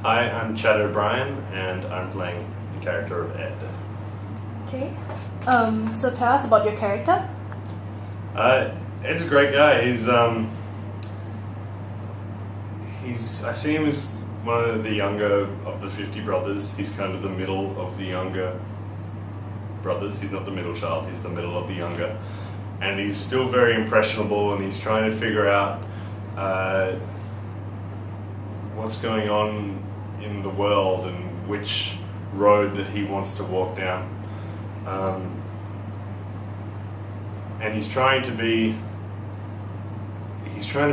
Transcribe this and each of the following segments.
Hi, I'm Chad O'Brien, and I'm playing the character of Ed. Okay. So tell us about your character. Ed's a great guy. I see him as one of the younger of the 50 brothers. He's kind of the middle of the younger brothers. He's not the middle child, he's the middle of the younger. And he's still very impressionable, and he's trying to figure out what's going on in the world and which road that he wants to walk down. And he's trying to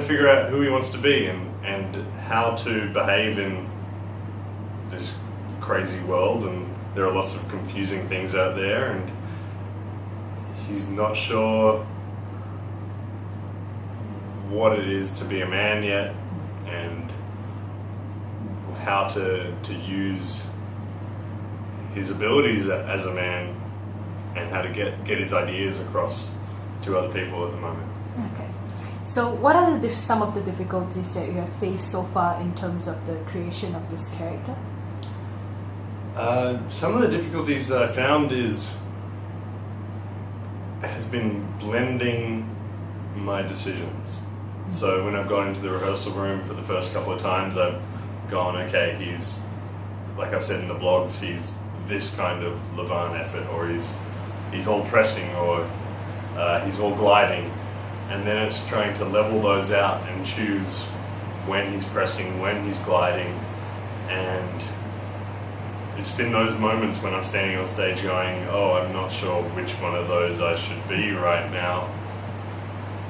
figure out who he wants to be and how to behave in this crazy world, and there are lots of confusing things out there, and he's not sure what it is to be a man yet, and how to use his abilities as a man, and how to get his ideas across to other people at the moment. Okay. So what are some of the difficulties that you have faced so far in terms of the creation of this character? Some of the difficulties that I found has been blending my decisions. So when I've gone into the rehearsal room for the first couple of times, I've gone, okay, he's, like I've said in the blogs, he's this kind of Le Bain effort, or he's all pressing, or he's all gliding. And then it's trying to level those out and choose when he's pressing, when he's gliding. And it's been those moments when I'm standing on stage going, oh, I'm not sure which one of those I should be right now.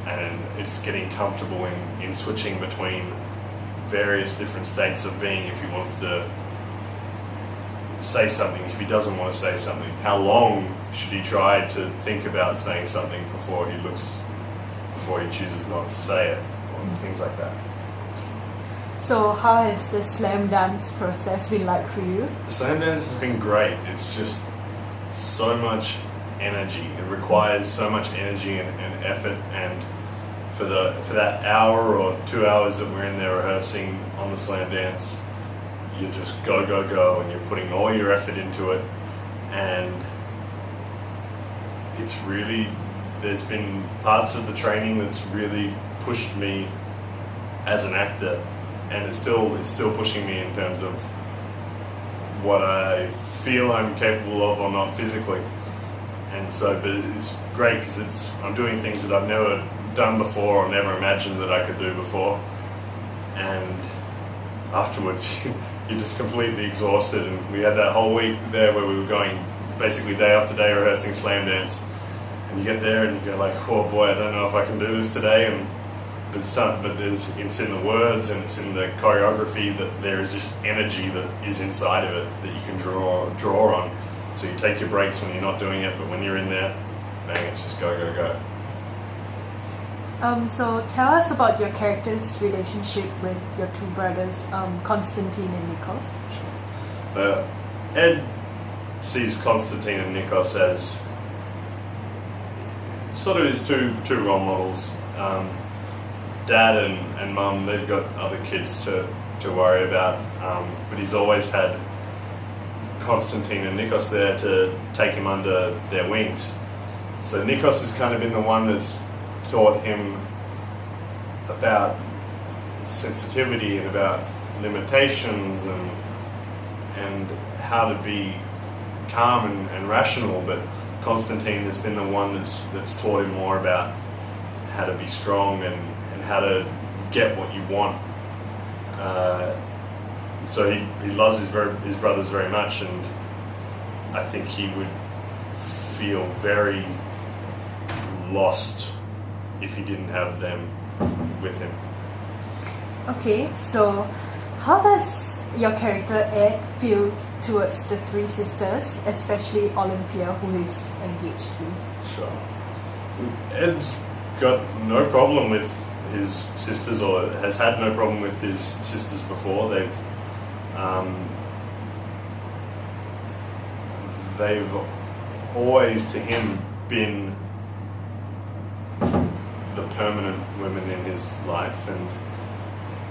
And it's getting comfortable in switching between various different states of being. If he wants to say something, if he doesn't want to say something, how long should he try to think about saying something before he chooses not to say it, or things like that. So how has the slam dance process been like for you? The slam dance has been great. It's just so much energy. It requires so much energy and effort, and for that hour or 2 hours that we're in there rehearsing on the slam dance, you just go, and you're putting all your effort into it, and it's really, there's been parts of the training that's really pushed me as an actor, and it's still pushing me in terms of what I feel I'm capable of or not physically. And so, but it's great because I'm doing things that I've never done before or never imagined that I could do before, and afterwards you're just completely exhausted. And we had that whole week there where we were going basically day after day rehearsing slam dance, and you get there and you go like, oh boy, I don't know if I can do this today. But it's in the words and it's in the choreography that there is just energy that is inside of it that you can draw on. So you take your breaks when you're not doing it, but when you're in there, bang, it's just go. So tell us about your character's relationship with your two brothers, Constantine and Nikos. Sure. Ed sees Constantine and Nikos as sort of his two role models. Dad and Mum, they've got other kids to worry about, but he's always had Constantine and Nikos there to take him under their wings. So Nikos has kind of been the one that's taught him about sensitivity and about limitations and how to be calm and rational, but Constantine has been the one that's taught him more about how to be strong and how to get what you want. So he loves his brothers very much, and I think he would feel very lost if he didn't have them with him. Okay, so how does your character Ed feel towards the three sisters, especially Olympia, who is engaged to? Sure. Ed's got no problem with his sisters, or has had no problem with his sisters before. They've always, to him, been the permanent women in his life, and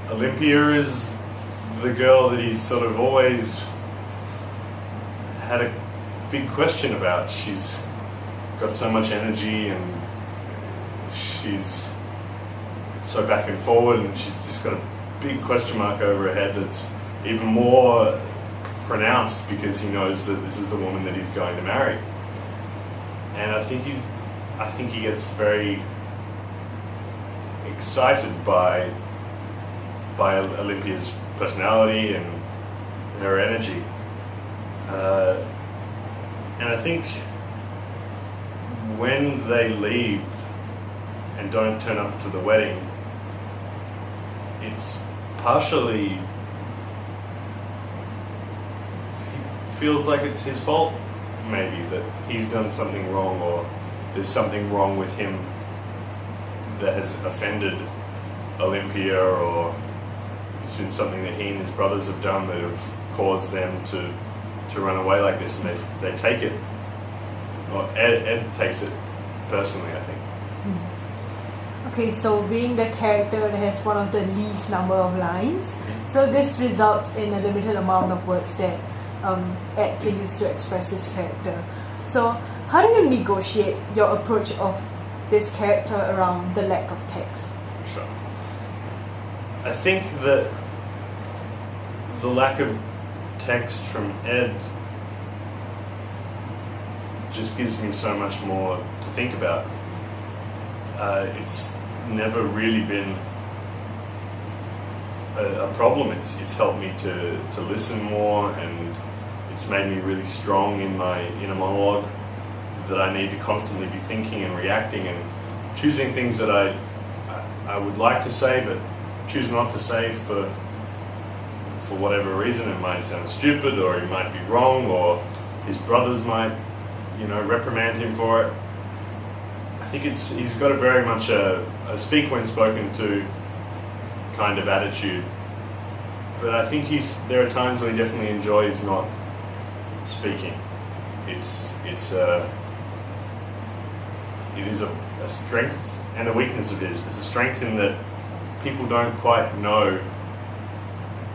Olympia is the girl that he's sort of always had a big question about. She's got so much energy and she's so back and forward, and she's just got a big question mark over her head that's even more pronounced because he knows that this is the woman that he's going to marry. And I think he gets very excited by Olympia's personality and her energy. And I think when they leave and don't turn up to the wedding, it's partially, he feels like it's his fault, maybe, that he's done something wrong, or there's something wrong with him that has offended Olympia, or it's been something that he and his brothers have done that have caused them to run away like this, and they take it, or Ed takes it personally, I think. Okay, so being the character that has one of the least number of lines, so this results in a limited amount of words that Ed can use to express his character. So how do you negotiate your approach of this character around the lack of text? Sure. I think that the lack of text from Ed just gives me so much more to think about. It's never really been a problem. It's helped me to listen more, and it's made me really strong in my inner monologue that I need to constantly be thinking and reacting and choosing things that I would like to say but choose not to say for whatever reason. It might sound stupid, or he might be wrong, or his brothers might, reprimand him for it. I think he's got a very much a speak when spoken to kind of attitude, but I think there are times when he definitely enjoys not speaking. It is a strength and a weakness of his. There's a strength in that people don't quite know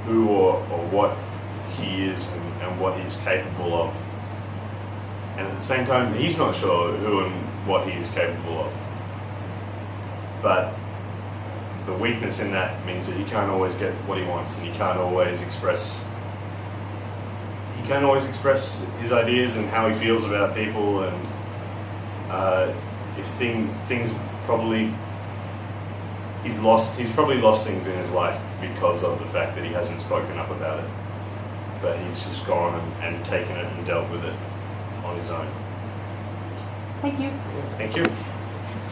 who or what he is and what he's capable of. And at the same time, he's not sure who and what he is capable of. But the weakness in that means that he can't always get what he wants, and he can't always express his ideas and how he feels about people, and if things probably he's probably lost things in his life because of the fact that he hasn't spoken up about it, but he's just gone and taken it and dealt with it on his own. Thank you. Thank you.